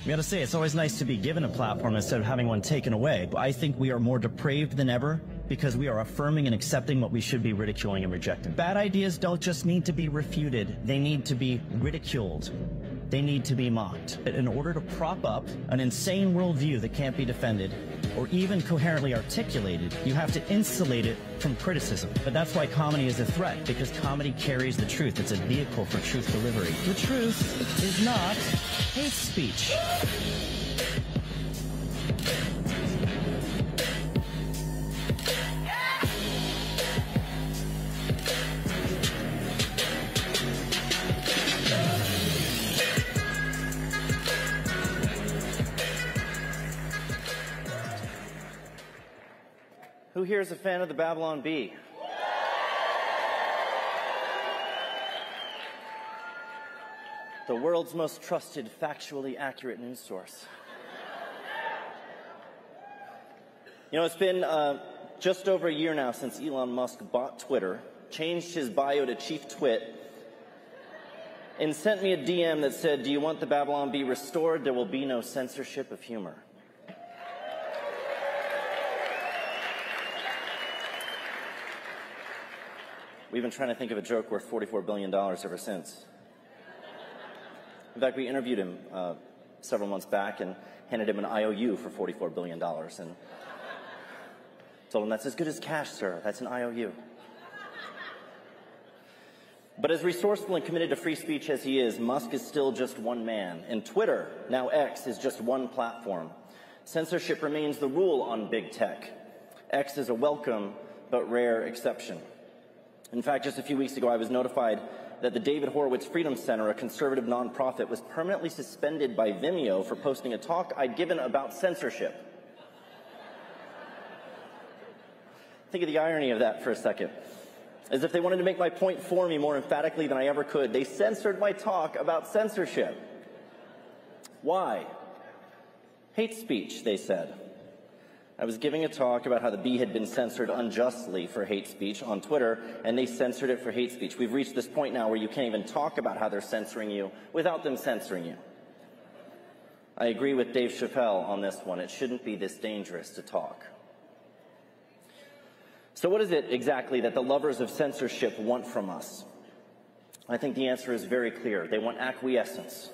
gotta say, it's always nice to be given a platform instead of having one taken away. But I think we are more depraved than ever because we are affirming and accepting what we should be ridiculing and rejecting. Bad ideas don't just need to be refuted. They need to be ridiculed. They need to be mocked. In order to prop up an insane worldview that can't be defended or even coherently articulated, you have to insulate it from criticism. But that's why comedy is a threat, because comedy carries the truth. It's a vehicle for truth delivery. The truth is not hate speech. Who here is a fan of the Babylon Bee? The world's most trusted, factually accurate news source. You know, it's been just over a year now since Elon Musk bought Twitter, changed his bio to Chief Twit, and sent me a DM that said, "Do you want the Babylon Bee restored? There will be no censorship of humor." We've been trying to think of a joke worth $44 billion ever since. In fact, we interviewed him several months back and handed him an IOU for $44 billion and told him, "That's as good as cash, sir. That's an IOU." But as resourceful and committed to free speech as he is, Musk is still just one man. And Twitter, now X, is just one platform. Censorship remains the rule on big tech. X is a welcome but rare exception. In fact, just a few weeks ago, I was notified that the David Horowitz Freedom Center, a conservative nonprofit, was permanently suspended by Vimeo for posting a talk I'd given about censorship. Think of the irony of that for a second. As if they wanted to make my point for me more emphatically than I ever could, they censored my talk about censorship. Why? Hate speech, they said. I was giving a talk about how the Bee had been censored unjustly for hate speech on Twitter, and they censored it for hate speech. We've reached this point now where you can't even talk about how they're censoring you without them censoring you. I agree with Dave Chappelle on this one. It shouldn't be this dangerous to talk. So what is it exactly that the lovers of censorship want from us? I think the answer is very clear. They want acquiescence.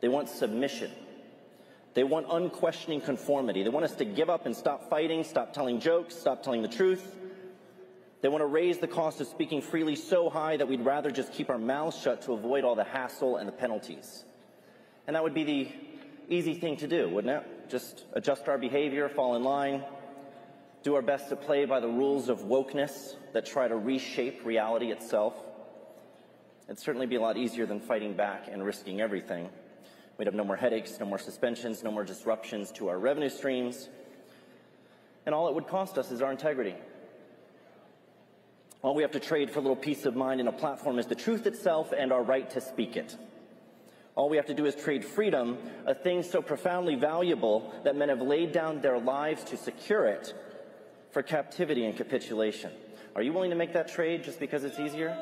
They want submission. They want unquestioning conformity. They want us to give up and stop fighting, stop telling jokes, stop telling the truth. They want to raise the cost of speaking freely so high that we'd rather just keep our mouths shut to avoid all the hassle and the penalties. And that would be the easy thing to do, wouldn't it? Just adjust our behavior, fall in line, do our best to play by the rules of wokeness that try to reshape reality itself. It'd certainly be a lot easier than fighting back and risking everything. We'd have no more headaches, no more suspensions, no more disruptions to our revenue streams. And all it would cost us is our integrity. All we have to trade for a little peace of mind in a platform is the truth itself and our right to speak it. All we have to do is trade freedom, a thing so profoundly valuable that men have laid down their lives to secure it, for captivity and capitulation. Are you willing to make that trade just because it's easier?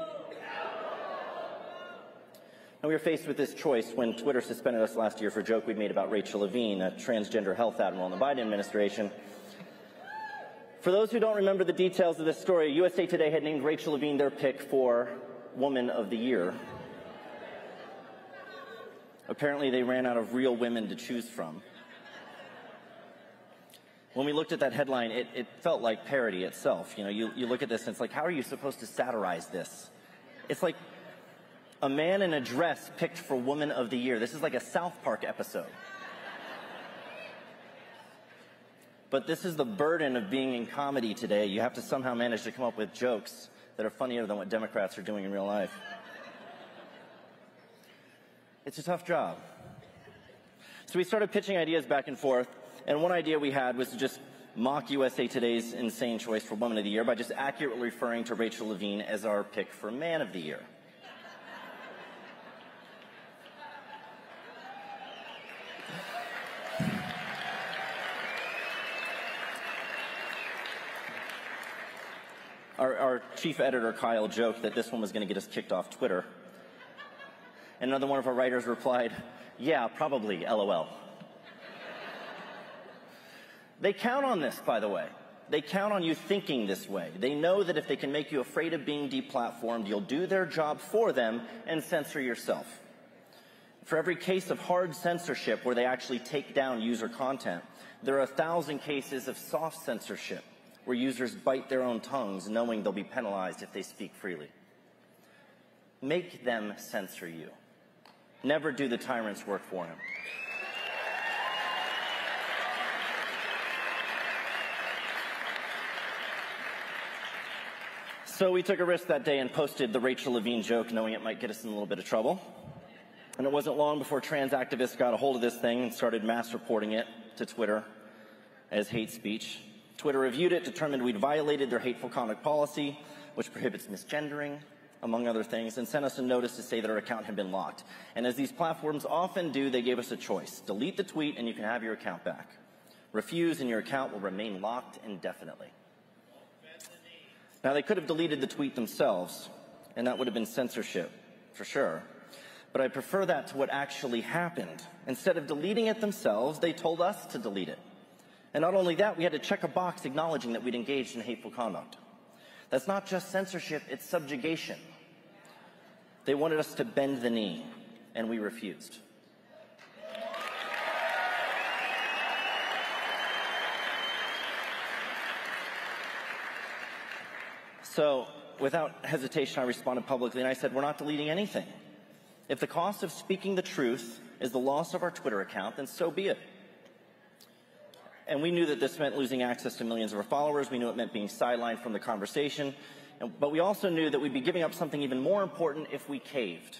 And we were faced with this choice when Twitter suspended us last year for a joke we made about Rachel Levine, a transgender health admiral in the Biden administration. For those who don't remember the details of this story, USA Today had named Rachel Levine their pick for Woman of the Year. Apparently they ran out of real women to choose from. When we looked at that headline, it felt like parody itself. You know, you look at this and it's like, how are you supposed to satirize this? It's like a man in a dress picked for Woman of the Year. This is like a South Park episode. But this is the burden of being in comedy today. You have to somehow manage to come up with jokes that are funnier than what Democrats are doing in real life. It's a tough job. So we started pitching ideas back and forth, and one idea we had was to just mock USA Today's insane choice for Woman of the Year by just accurately referring to Rachel Levine as our pick for Man of the Year. Our chief editor, Kyle, joked that this one was going to get us kicked off Twitter. And another one of our writers replied, "Yeah, probably, LOL." They count on this, by the way. They count on you thinking this way. They know that if they can make you afraid of being deplatformed, you'll do their job for them and censor yourself. For every case of hard censorship where they actually take down user content, there are 1,000 cases of soft censorship where users bite their own tongues knowing they'll be penalized if they speak freely. Make them censor you. Never do the tyrant's work for him. So we took a risk that day and posted the Rachel Levine joke, knowing it might get us in a little bit of trouble. And it wasn't long before trans activists got a hold of this thing and started mass reporting it to Twitter as hate speech. Twitter reviewed it, determined we'd violated their hateful conduct policy, which prohibits misgendering, among other things, and sent us a notice to say that our account had been locked. And as these platforms often do, they gave us a choice. Delete the tweet and you can have your account back. Refuse and your account will remain locked indefinitely. Now, they could have deleted the tweet themselves, and that would have been censorship, for sure. But I prefer that to what actually happened. Instead of deleting it themselves, they told us to delete it. And not only that, we had to check a box acknowledging that we'd engaged in hateful conduct. That's not just censorship, it's subjugation. They wanted us to bend the knee, and we refused. So, without hesitation, I responded publicly, and I said, we're not deleting anything. If the cost of speaking the truth is the loss of our Twitter account, then so be it. And we knew that this meant losing access to millions of our followers. We knew it meant being sidelined from the conversation. But we also knew that we'd be giving up something even more important if we caved.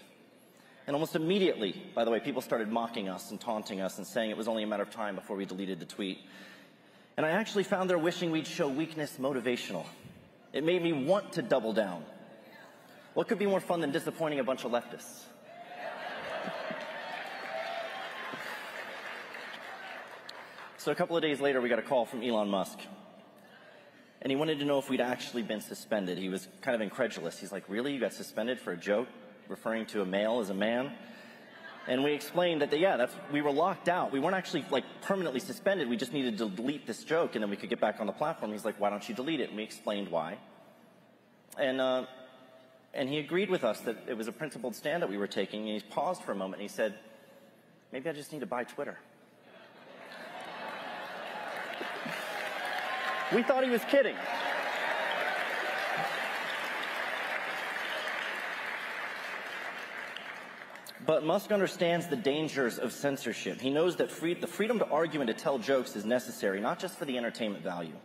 And almost immediately, by the way, people started mocking us and taunting us and saying it was only a matter of time before we deleted the tweet. And I actually found their wishing we'd show weakness motivational. It made me want to double down. What could be more fun than disappointing a bunch of leftists? So a couple of days later, we got a call from Elon Musk. And he wanted to know if we'd actually been suspended. He was kind of incredulous. He's like, really? You got suspended for a joke referring to a male as a man? And we explained that, we were locked out. We weren't actually, permanently suspended. We just needed to delete this joke, and then we could get back on the platform. He's like, why don't you delete it? And we explained why. And he agreed with us that it was a principled stand that we were taking. And he paused for a moment, and he said, maybe I just need to buy Twitter. We thought he was kidding. But Musk understands the dangers of censorship. He knows that the freedom to argue and to tell jokes is necessary, not just for the entertainment value,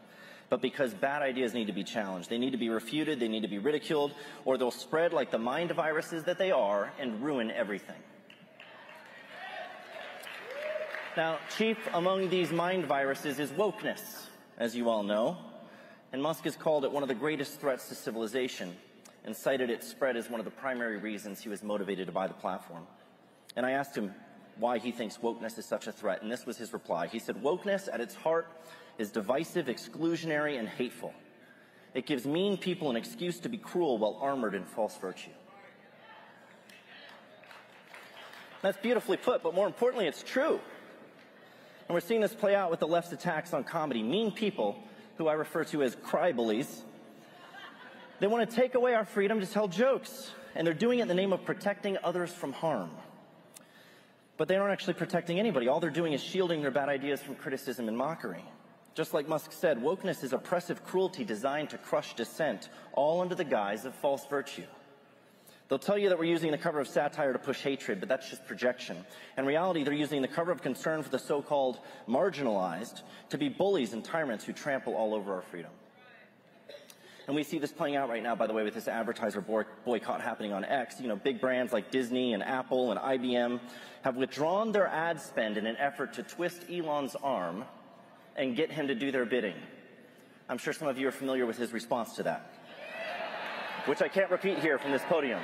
but because bad ideas need to be challenged. They need to be refuted, they need to be ridiculed, or they'll spread like the mind viruses that they are and ruin everything. Now, chief among these mind viruses is wokeness, as you all know, and Musk has called it one of the greatest threats to civilization and cited its spread as one of the primary reasons he was motivated to buy the platform. And I asked him why he thinks wokeness is such a threat, and this was his reply. He said, wokeness at its heart is divisive, exclusionary, and hateful. It gives mean people an excuse to be cruel while armored in false virtue. That's beautifully put, but more importantly, it's true. And we're seeing this play out with the left's attacks on comedy. Mean people, who I refer to as cry bullies, they want to take away our freedom to tell jokes, and they're doing it in the name of protecting others from harm. But they aren't actually protecting anybody. All they're doing is shielding their bad ideas from criticism and mockery. Just like Musk said, wokeness is oppressive cruelty designed to crush dissent, all under the guise of false virtue. They'll tell you that we're using the cover of satire to push hatred, but that's just projection. In reality, they're using the cover of concern for the so-called marginalized to be bullies and tyrants who trample all over our freedom. And we see this playing out right now, by the way, with this advertiser boycott happening on X. You know, big brands like Disney and Apple and IBM have withdrawn their ad spend in an effort to twist Elon's arm and get him to do their bidding. I'm sure some of you are familiar with his response to that, which I can't repeat here from this podium.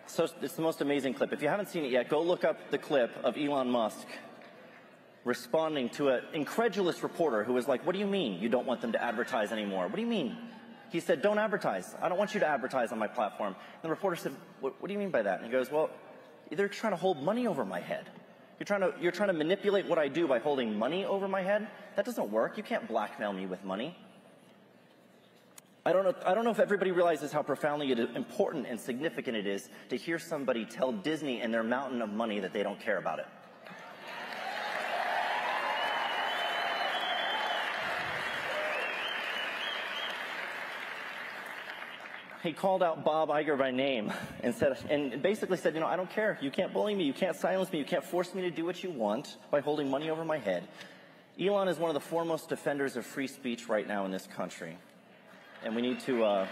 So it's the most amazing clip. If you haven't seen it yet, go look up the clip of Elon Musk responding to an incredulous reporter who was like, "What do you mean you don't want them to advertise anymore? What do you mean?" He said, "Don't advertise. I don't want you to advertise on my platform." And the reporter said, what do you mean by that?" And he goes, "Well, they're trying to hold money over my head. You're trying to manipulate what I do by holding money over my head? That doesn't work. You can't blackmail me with money." I don't know if everybody realizes how profoundly important and significant it is to hear somebody tell Disney and their mountain of money that they don't care about it. He called out Bob Iger by name and basically said, "I don't care. You can't bully me. You can't silence me. You can't force me to do what you want by holding money over my head." Elon is one of the foremost defenders of free speech right now in this country. And we need to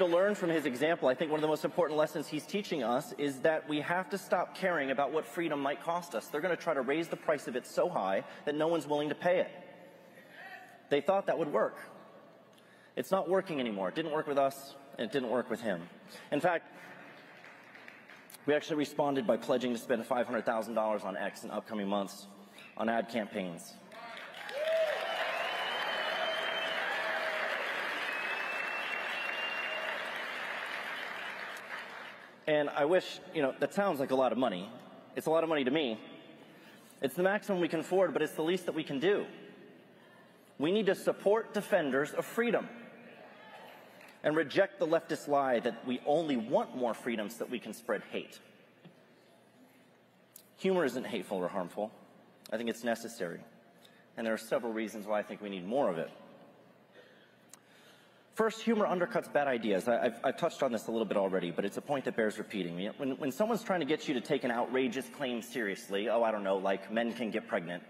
learn from his example. I think one of the most important lessons he's teaching us is that we have to stop caring about what freedom might cost us. They're going to try to raise the price of it so high that no one's willing to pay it. They thought that would work. It's not working anymore. It didn't work with us, and it didn't work with him. In fact, we actually responded by pledging to spend $500,000 on X in upcoming months on ad campaigns. And I wish, that sounds like a lot of money. It's a lot of money to me. It's the maximum we can afford, but it's the least that we can do. We need to support defenders of freedom and reject the leftist lie that we only want more freedom so that we can spread hate. Humor isn't hateful or harmful. I think it's necessary. And there are several reasons why I think we need more of it. First, humor undercuts bad ideas. I've touched on this a little bit already, but it's a point that bears repeating. When someone's trying to get you to take an outrageous claim seriously, I don't know, like men can get pregnant.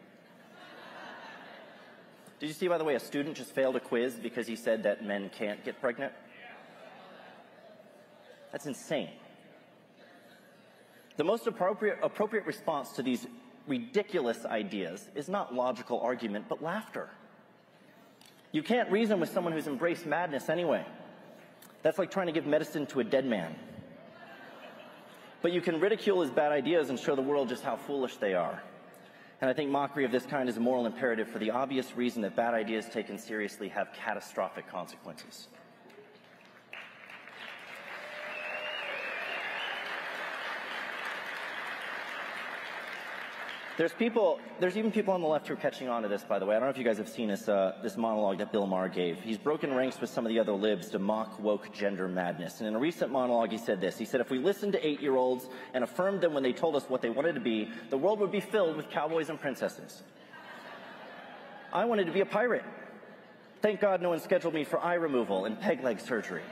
Did you see, by the way, a student just failed a quiz because he said that men can't get pregnant? That's insane. The most appropriate response to these ridiculous ideas is not logical argument, but laughter. You can't reason with someone who's embraced madness anyway. That's like trying to give medicine to a dead man. But you can ridicule his bad ideas and show the world just how foolish they are. And I think mockery of this kind is a moral imperative for the obvious reason that bad ideas taken seriously have catastrophic consequences. There's even people on the left who are catching on to this, by the way. I don't know if you guys have seen this monologue that Bill Maher gave. He's broken ranks with some of the other libs to mock woke gender madness. And in a recent monologue, he said this. He said, "If we listened to 8-year-olds and affirmed them when they told us what they wanted to be, the world would be filled with cowboys and princesses. I wanted to be a pirate. Thank God no one scheduled me for eye removal and peg leg surgery."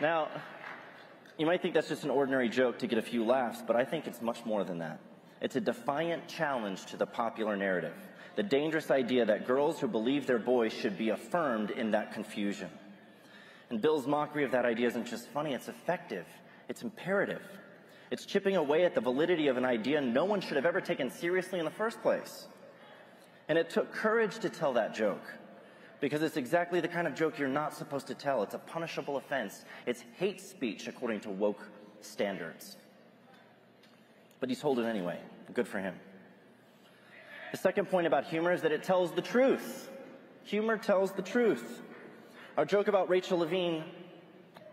Now, you might think that's just an ordinary joke to get a few laughs, but I think it's much more than that. It's a defiant challenge to the popular narrative, the dangerous idea that girls who believe they're boys should be affirmed in that confusion. And Bill's mockery of that idea isn't just funny, it's effective, it's imperative. It's chipping away at the validity of an idea no one should have ever taken seriously in the first place. And it took courage to tell that joke. Because it's exactly the kind of joke you're not supposed to tell. It's a punishable offense. It's hate speech according to woke standards. But he's told it anyway. Good for him. The second point about humor is that it tells the truth. Humor tells the truth. Our joke about Rachel Levine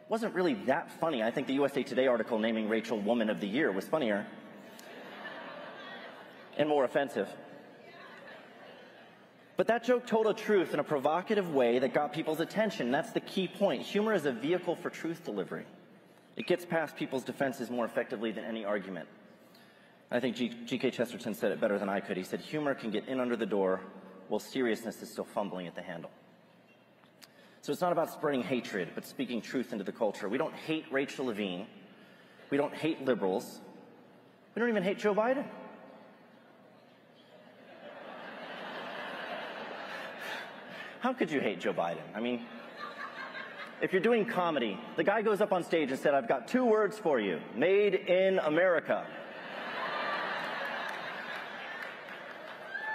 wasn't really that funny. I think the USA Today article naming Rachel Woman of the Year was funnier and more offensive. But that joke told a truth in a provocative way that got people's attention. That's the key point. Humor is a vehicle for truth delivery. It gets past people's defenses more effectively than any argument. I think G.K. Chesterton said it better than I could. He said, "Humor can get in under the door while seriousness is still fumbling at the handle." So it's not about spreading hatred, but speaking truth into the culture. We don't hate Rachel Levine. We don't hate liberals. We don't even hate Joe Biden. How could you hate Joe Biden? I mean, if you're doing comedy, the guy goes up on stage and said, "I've got 2 words for you. Made in America."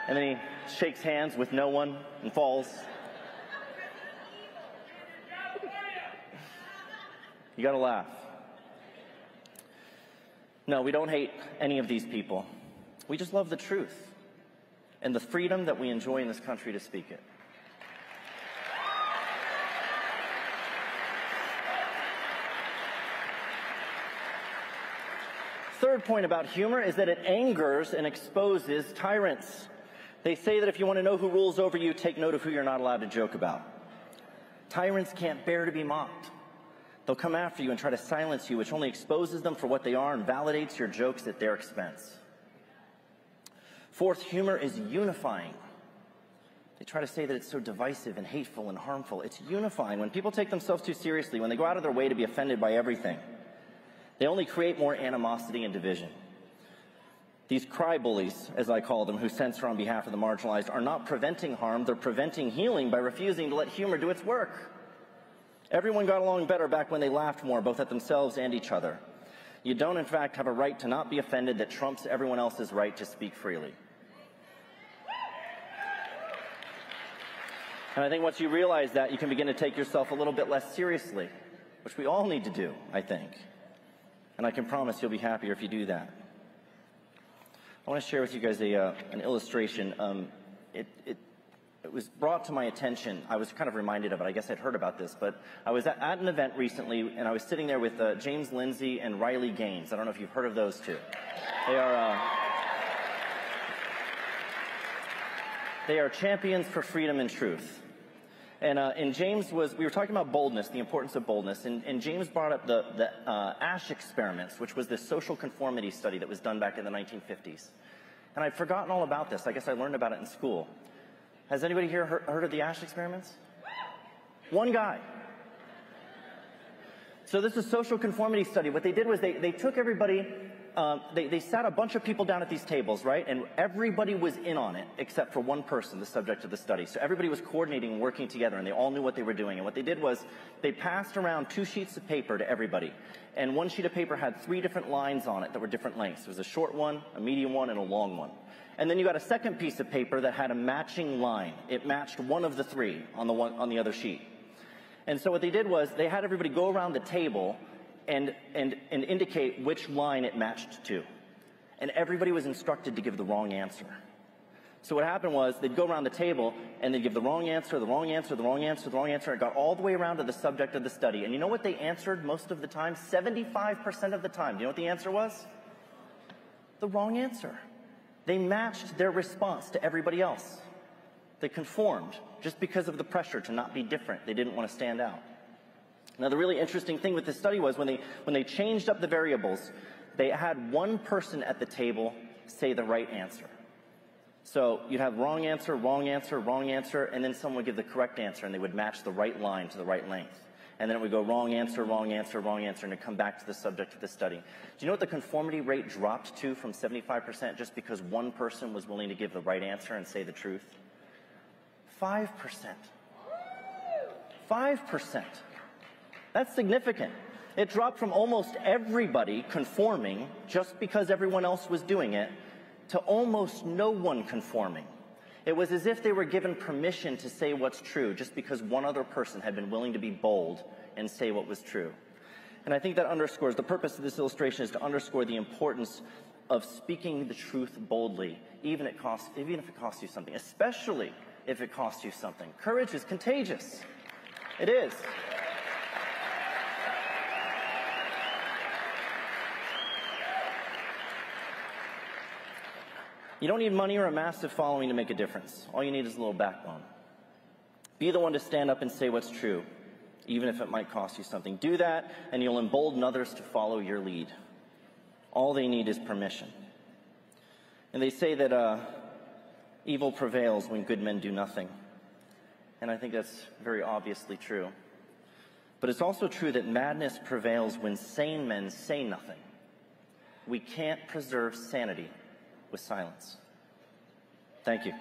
And then he shakes hands with no one and falls. You gotta laugh. No, we don't hate any of these people. We just love the truth and the freedom that we enjoy in this country to speak it. Third point about humor is that it angers and exposes tyrants. They say that if you want to know who rules over you, take note of who you're not allowed to joke about. Tyrants can't bear to be mocked. They'll come after you and try to silence you, which only exposes them for what they are and validates your jokes at their expense. Fourth, humor is unifying. They try to say that it's so divisive and hateful and harmful. It's unifying. When people take themselves too seriously, when they go out of their way to be offended by everything, they only create more animosity and division. These cry bullies, as I call them, who censor on behalf of the marginalized, are not preventing harm, they're preventing healing by refusing to let humor do its work. Everyone got along better back when they laughed more, both at themselves and each other. You don't, in fact, have a right to not be offended that trumps everyone else's right to speak freely. And I think once you realize that, you can begin to take yourself a little bit less seriously, which we all need to do, I think. And I can promise you'll be happier if you do that. I want to share with you guys an illustration. It was brought to my attention. I was kind of reminded of it. I guess I'd heard about this, but I was at an event recently, and I was sitting there with James Lindsay and Riley Gaines. I don't know if you've heard of those two. They are champions for freedom and truth. And James we were talking about boldness, the importance of boldness, and James brought up the Asch experiments, which was this social conformity study that was done back in the 1950s. And I'd forgotten all about this. I guess I learned about it in school. Has anybody here heard of the Asch experiments? One guy. So this is a social conformity study. What they did was they took everybody, they sat a bunch of people down at these tables, right? And everybody was in on it except for one person, the subject of the study. So everybody was coordinating and working together, and they all knew what they were doing. And what they did was they passed around 2 sheets of paper to everybody. And one sheet of paper had 3 different lines on it that were different lengths. There was a short one, a medium one, and a long one. And then you got a second piece of paper that had a matching line. It matched one of the 3 on the other sheet. And so what they did was they had everybody go around the table and indicate which line it matched to. And everybody was instructed to give the wrong answer. So what happened was they'd go around the table and they'd give the wrong answer, the wrong answer, the wrong answer, the wrong answer. It got all the way around to the subject of the study. And you know what they answered most of the time? 75% of the time. Do you know what the answer was? The wrong answer. They matched their response to everybody else. They conformed just because of the pressure to not be different. They didn't want to stand out. Now, the really interesting thing with this study was when they changed up the variables, they had one person at the table say the right answer. So you'd have wrong answer, wrong answer, wrong answer, and then someone would give the correct answer, and they would match the right line to the right length. And then it would go wrong answer, wrong answer, wrong answer, and it'd come back to the subject of the study. Do you know what the conformity rate dropped to from 75% just because one person was willing to give the right answer and say the truth? 5%. 5%. That's significant. It dropped from almost everybody conforming just because everyone else was doing it to almost no one conforming. It was as if they were given permission to say what's true just because one other person had been willing to be bold and say what was true. And I think that underscores, the purpose of this illustration is to underscore the importance of speaking the truth boldly, even if it costs you something, especially if it costs you something. Courage is contagious. It is. You don't need money or a massive following to make a difference. All you need is a little backbone. Be the one to stand up and say what's true, even if it might cost you something. Do that, and you'll embolden others to follow your lead. All they need is permission. And they say that evil prevails when good men do nothing. And I think that's very obviously true. But it's also true that madness prevails when sane men say nothing. We can't preserve sanity with silence. Thank you.